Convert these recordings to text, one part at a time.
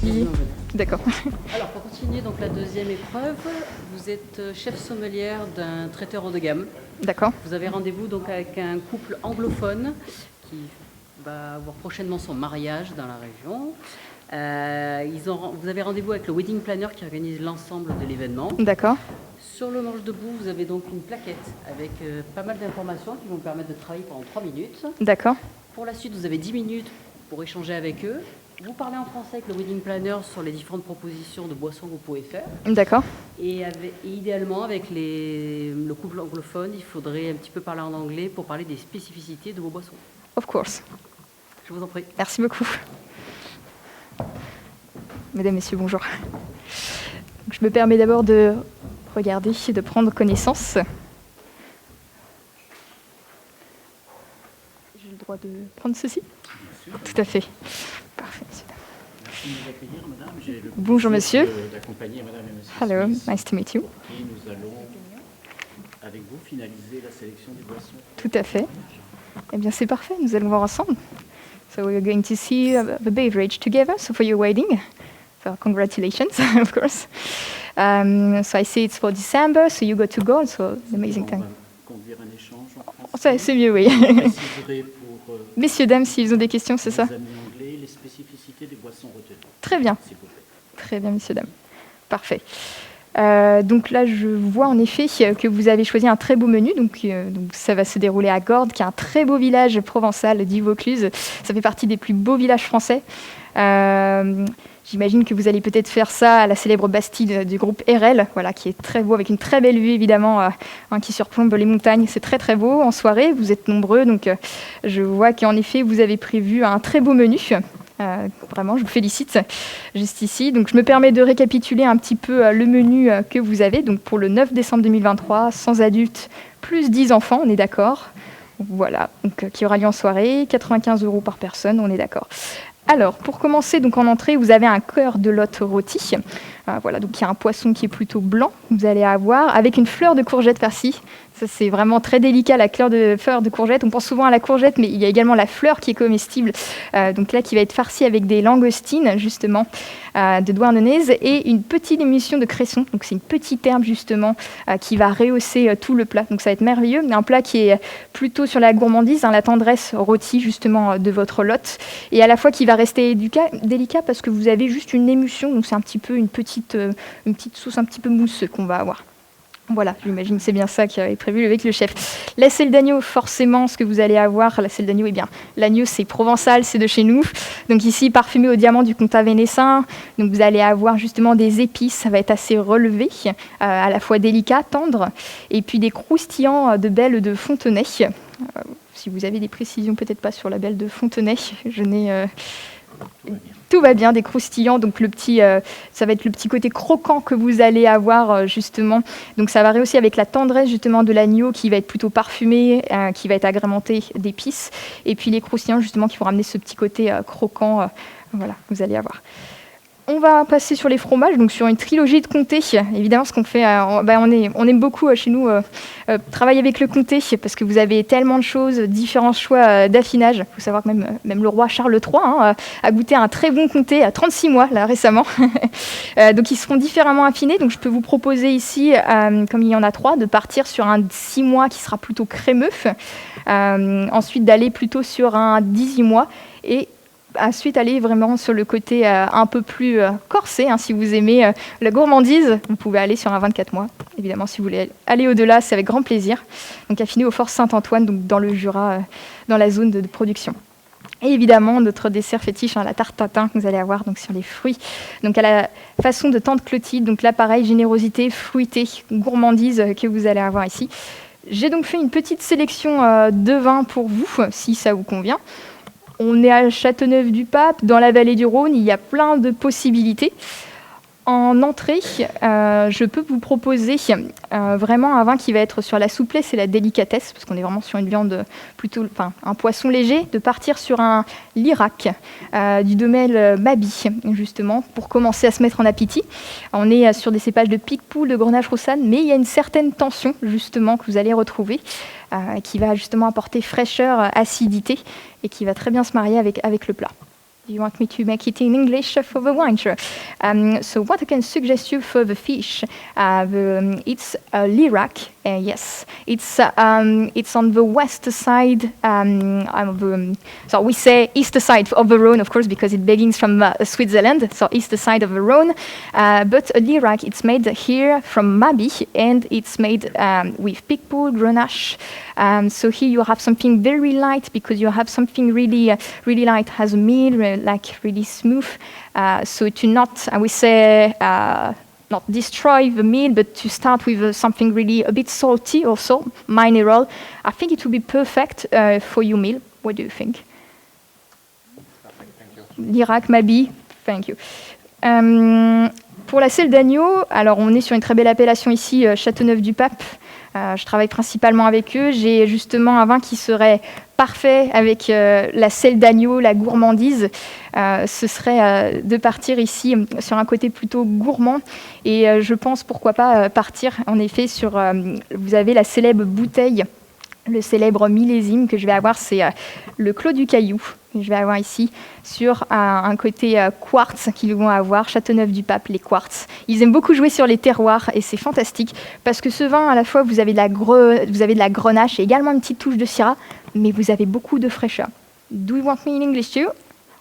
qui... D'accord. Alors, pour continuer, donc la deuxième épreuve, vous êtes chef sommelière d'un traiteur haut de gamme. D'accord. Vous avez rendez-vous donc avec un couple anglophone qui va avoir prochainement son mariage dans la région. Vous avez rendez-vous avec le wedding planner qui organise l'ensemble de l'événement. D'accord. Sur le manche debout, vous avez donc une plaquette avec pas mal d'informations qui vont vous permettre de travailler pendant 3 minutes. D'accord. Pour la suite, vous avez 10 minutes pour échanger avec eux. Vous parlez en français avec le wedding planner sur les différentes propositions de boissons que vous pouvez faire. D'accord. Et idéalement, avec le couple anglophone, il faudrait un petit peu parler en anglais pour parler des spécificités de vos boissons. Of course. Je vous en prie. Merci beaucoup. Mesdames, Messieurs, bonjour. Je me permets d'abord de regarder, de prendre connaissance. J'ai le droit de prendre ceci ? Tout à fait. Parfait, monsieur. Merci de nous accueillir, madame. J'ai le Bonjour, monsieur. d'accompagner madame et monsieur Hello, Smith. nice to meet you. Et nous allons, avec vous, finaliser la sélection des boissons. Tout à fait. Eh bien, c'est parfait, nous allons voir ensemble. So we're going to see the beverage together, so for your wedding. So congratulations, of course. So I see it's for December, so you got to go, so amazing On time. va conduire un échange en Ça, français. c'est mieux, oui. Je préciserai pour Messieurs, dames, s'ils ont des questions, c'est ça? les amis anglais les spécificités des boissons retenues. Très bien. S'il vous plaît. Très bien, messieurs, dames. Parfait. Donc là, je vois en effet que vous avez choisi un très beau menu. Donc ça va se dérouler à Gordes, qui est un très beau village provençal d'Yves-Vaucluse. Ça fait partie des plus beaux villages français. J'imagine que vous allez peut-être faire ça à la célèbre Bastide du groupe RL, voilà, qui est très beau, avec une très belle vue évidemment, qui surplombe les montagnes. C'est très très beau en soirée. Vous êtes nombreux, donc je vois qu'en effet vous avez prévu un très beau menu. Vraiment, je vous félicite juste ici. Donc, je me permets de récapituler un petit peu le menu que vous avez. Donc, pour le 9 décembre 2023, 100 adultes plus 10 enfants, on est d'accord. Voilà, donc qui aura lieu en soirée, 95 € par personne, on est d'accord. Alors, pour commencer, donc en entrée, vous avez un cœur de lotte rôti. Voilà, donc il y a un poisson qui est plutôt blanc, vous allez avoir, avec une fleur de courgette farcie. Ça, c'est vraiment très délicat, la fleur de courgette. On pense souvent à la courgette, mais il y a également la fleur qui est comestible. Donc là, qui va être farcie avec des langoustines, justement, de Douarnenez, et une petite émulsion de cresson. Donc c'est une petite herbe, justement, qui va rehausser tout le plat. Donc ça va être merveilleux. Un plat qui est plutôt sur la gourmandise, la tendresse rôtie, justement, de votre lotte. Et à la fois qui va rester délicat parce que vous avez juste une émulsion. Donc c'est un petit peu une petite sauce un petit peu mousse qu'on va avoir. Voilà, j'imagine que c'est bien ça qui est prévu avec le chef. La selle d'agneau, forcément, ce que vous allez avoir, la selle d'agneau, eh bien, l'agneau, c'est provençal, c'est de chez nous. Donc ici, parfumé au diamant du comtat vénessin. Donc vous allez avoir justement des épices, ça va être assez relevé, à la fois délicat, tendre, et puis des croustillants de belle de Fontenay. Si vous avez des précisions, peut-être pas sur la belle de Fontenay, je n'ai... Tout va bien, des croustillants, donc ça va être le petit côté croquant que vous allez avoir justement. Donc ça va rehausser avec la tendresse justement de l'agneau qui va être plutôt parfumé, qui va être agrémenté d'épices. Et puis les croustillants justement qui vont ramener ce petit côté croquant, voilà, vous allez avoir. On va passer sur les fromages, donc sur une trilogie de comté. Évidemment, ce qu'on fait, on aime beaucoup chez nous travailler avec le comté parce que vous avez tellement de choses, différents choix d'affinage. Il faut savoir que même le roi Charles III a goûté un très bon comté à 36 mois là récemment. Donc ils seront différemment affinés. Donc je peux vous proposer ici, comme il y en a 3, de partir sur un 6 mois qui sera plutôt crémeux. Ensuite d'aller plutôt sur un 18 mois et ensuite, aller vraiment sur le côté un peu plus corsé. Si vous aimez la gourmandise, vous pouvez aller sur un 24 mois. Évidemment, si vous voulez aller au-delà, c'est avec grand plaisir. Donc, affiné au Fort Saint-Antoine, donc dans le Jura, dans la zone de production. Et évidemment, notre dessert fétiche, la tarte tatin que vous allez avoir donc, sur les fruits. Donc, à la façon de tante Clotilde. Donc là, pareil, générosité, fruitée, gourmandise que vous allez avoir ici. J'ai donc fait une petite sélection de vins pour vous, si ça vous convient. On est à Châteauneuf-du-Pape, dans la vallée du Rhône, il y a plein de possibilités. En entrée, je peux vous proposer vraiment un vin qui va être sur la souplesse et la délicatesse, parce qu'on est vraiment sur une viande plutôt, un poisson léger, de partir sur un Lirac du domaine Mabi, justement, pour commencer à se mettre en appétit. On est sur des cépages de Picpoul, de Grenache Roussanne, mais il y a une certaine tension, justement, que vous allez retrouver, qui va justement apporter fraîcheur, acidité, et qui va très bien se marier avec le plat. Do you want me to make it in English for the wine? Sure. So what I can suggest you for the fish, it's Lirac. Yes, it's on the west side of so we say east side of the Rhone, of course, because it begins from Switzerland, so east side of the Rhone. But Lirac, it's made here from Mabie, and it's made with Picpoul, Grenache. So here you have something very light because you have something really light as a meal, like really smooth. So to not, I would say, not destroy the meal, but to start with something really a bit salty, also mineral. I think it would be perfect for your meal. What do you think? Perfect, thank you. Lirac, Mabie, thank you. Pour la selle d'agneau, alors on est sur une très belle appellation ici, Châteauneuf-du-Pape. Je travaille principalement avec eux. J'ai justement un vin qui serait parfait avec la selle d'agneau, la gourmandise. Ce serait de partir ici sur un côté plutôt gourmand. Et je pense, pourquoi pas, partir en effet sur... vous avez la célèbre bouteille, le célèbre millésime que je vais avoir, c'est le Clos du Caillou. Je vais avoir ici sur un côté quartz qu'ils vont avoir, Châteauneuf-du-Pape, les quartz. Ils aiment beaucoup jouer sur les terroirs et c'est fantastique parce que ce vin, à la fois, vous avez de la grenache et également une petite touche de syrah, mais vous avez beaucoup de fraîcheur. Do you want me in English too?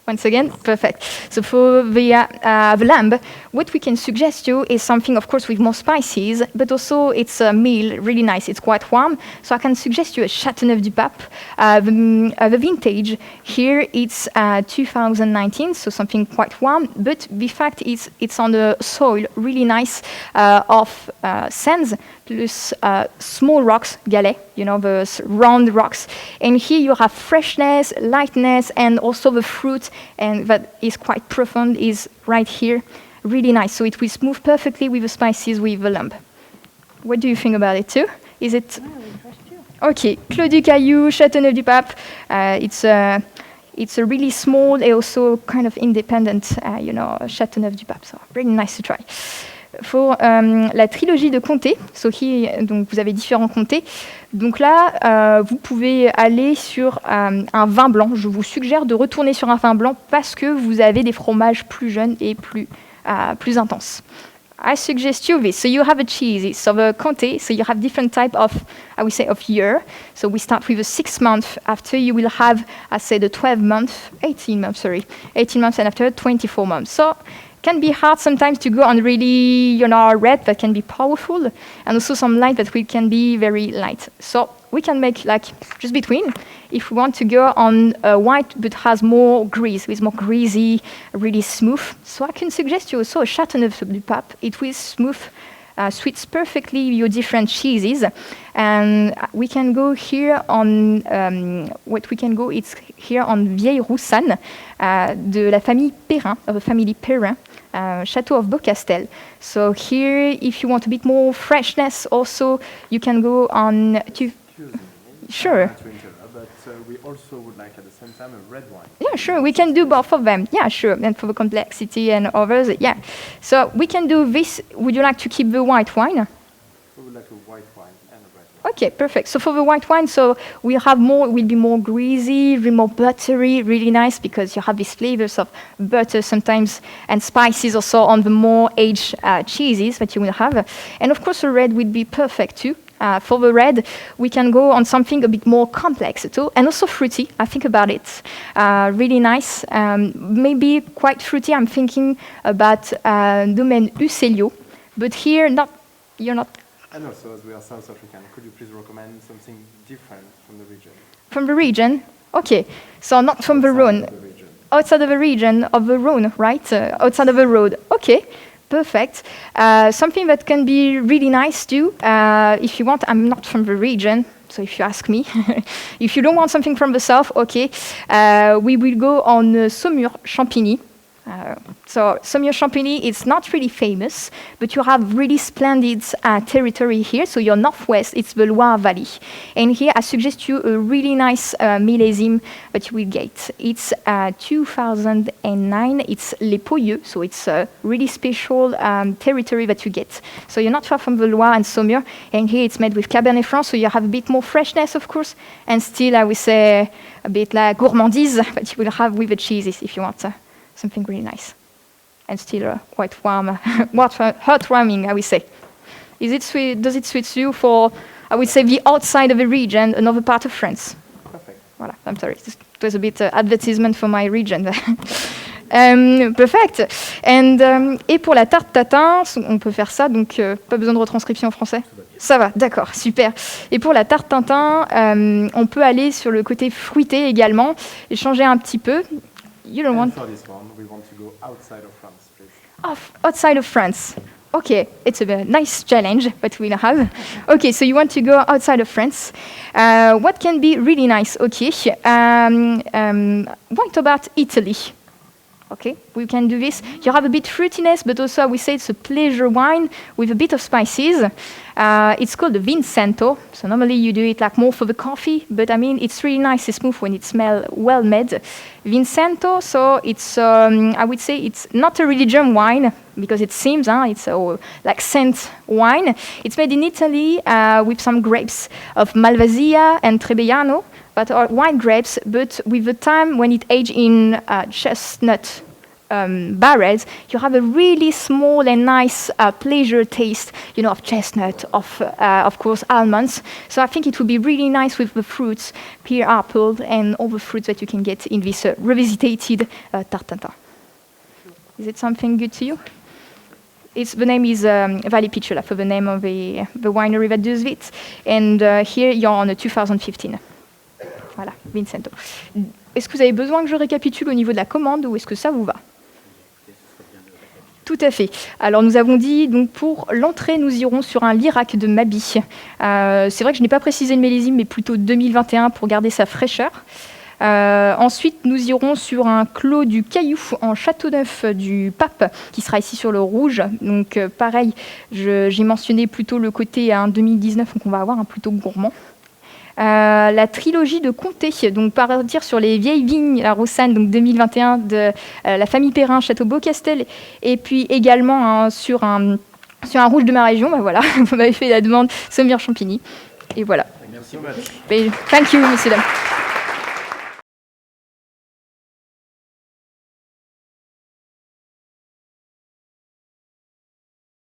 Once again, perfect. So for the lamb, what we can suggest you is something, of course, with more spices, but also it's a meal, really nice. It's quite warm. So I can suggest you a Châteauneuf-du-Pape. The vintage here, it's 2019, so something quite warm. But the fact is, it's on the soil, really nice, of sands, plus small rocks, galets, you know, the round rocks. And here you have freshness, lightness, and also the fruit, and that is quite profound, is right here. Really nice. So it will smooth perfectly with the spices with the lamb. What do you think about it too? Is it... Okay, Clos du Caillou, Châteauneuf-du-Pape. It's a really small and also kind of independent, Châteauneuf-du-Pape. So really nice to try. Pour la trilogie de comtés, so here, donc vous avez différents comtés. Donc là, vous pouvez aller sur un vin blanc. Je vous suggère de retourner sur un vin blanc parce que vous avez des fromages plus jeunes et plus intenses. I suggest you this. So you have a cheese, so the comté, so you have different type of, I would say, of year. So we start with a 6 month. After you will have, I say, the 18 months, and after 24 months. So can be hard sometimes to go on really, red that can be powerful, and also some light that can be very light. So we can make like just between. If we want to go on white but has more grease, with more greasy, really smooth. So I can suggest you also a Châteauneuf-du-Pape. It will sweets perfectly your different cheeses. And we can go here on, it's here on Vieille Roussanne, de la famille Perrin, of the family Perrin. Chateau of Beaucastel. So here, if you want a bit more freshness, also you can go on to. Sure. But we also would like at the same time a red wine. Yeah, sure. We can do both of them. Yeah, sure. And for the complexity and others, yeah. So we can do this. Would you like to keep the white wine? We would like a white wine and a red wine. Okay, perfect. So for the white wine, so we'll be more greasy, more buttery, really nice because you have these flavors of butter sometimes and spices also on the more aged cheeses that you will have. And of course, the red will be perfect too. For the red, we can go on something a bit more complex too, and also fruity. I think about it. Really nice. Maybe quite fruity. I'm thinking about Domaine Uccelio, but here you're not. And also, as we are South African, could you please recommend something different from the region? From the region? Okay. So not from the Rhone. Outside of the region of the Rhone, right? Outside of the road. Okay. Perfect. Something that can be really nice too, if you want. I'm not from the region, so if you ask me. If you don't want something from the south, okay. We will go on Saumur Champigny. So Saumur-Champigny is not really famous, but you have really splendid territory here. So your northwest, it's the Loire Valley. And here I suggest you a really nice millésime that you will get. It's 2009, it's Les Pouilleux, so it's a really special territory that you get. So you're not far from the Loire and Saumur, and here it's made with Cabernet Franc, so you have a bit more freshness, of course, and still, I would say, a bit like gourmandise that you will have with the cheeses if you want something really nice. And still quite warm, heartwarming, I would say. Does it suit you for, I would say, the outside of the region, another part of France? Perfect. Voilà, I'm sorry, it was a bit advertisement for my region. Perfect. Et pour la tarte tatin, on peut faire ça, donc pas besoin de retranscription en français. Ça va, d'accord, super. Et pour la tarte tatin, on peut aller sur le côté fruité également et changer un petit peu. You don't And want for this one, we want to go outside of France, please. outside of France. Okay, it's a very nice challenge that we'll have. Okay, so you want to go outside of France. What can be really nice? Okay, what about Italy? Okay, we can do this. You have a bit fruitiness, but also we say it's a pleasure wine with a bit of spices. It's called the Vincento. So normally you do it like more for the coffee, but I mean it's really nice and smooth when it smells well made. Vincento, so it's I would say it's not a religion wine because it seems it's like scent wine. It's made in Italy with some grapes of Malvasia and Trebbiano, that are white grapes, but with the time when it aged in chestnut barrels, you have a really small and nice pleasure taste, of chestnut, of course, almonds. So I think it would be really nice with the fruits, pear, apple, and all the fruits that you can get in this revisitated tarte tatin. Is it something good to you? The name is Valle Picciola, for the name of the winery that does it. And here you're on a 2015. Voilà, Vincento. Est-ce que vous avez besoin que je récapitule au niveau de la commande ou est-ce que ça vous va? Tout à fait. Alors nous avons dit, donc pour l'entrée, nous irons sur un Lirac de Mabie. C'est vrai que je n'ai pas précisé le millésime, mais plutôt 2021 pour garder sa fraîcheur. Ensuite, nous irons sur un Clos du Caillou en Châteauneuf du Pape, qui sera ici sur le rouge. Donc pareil, j'ai mentionné plutôt le côté 2019, donc on va avoir un plutôt gourmand. La trilogie de Comté, donc partir sur les vieilles vignes, la Roussanne, donc 2021 de la famille Perrin, Château Beaucastel, et puis également sur un rouge de ma région, voilà, vous m'avez fait la demande, Saumur-Champigny, et voilà. Merci. Thank you, messieurs, dames.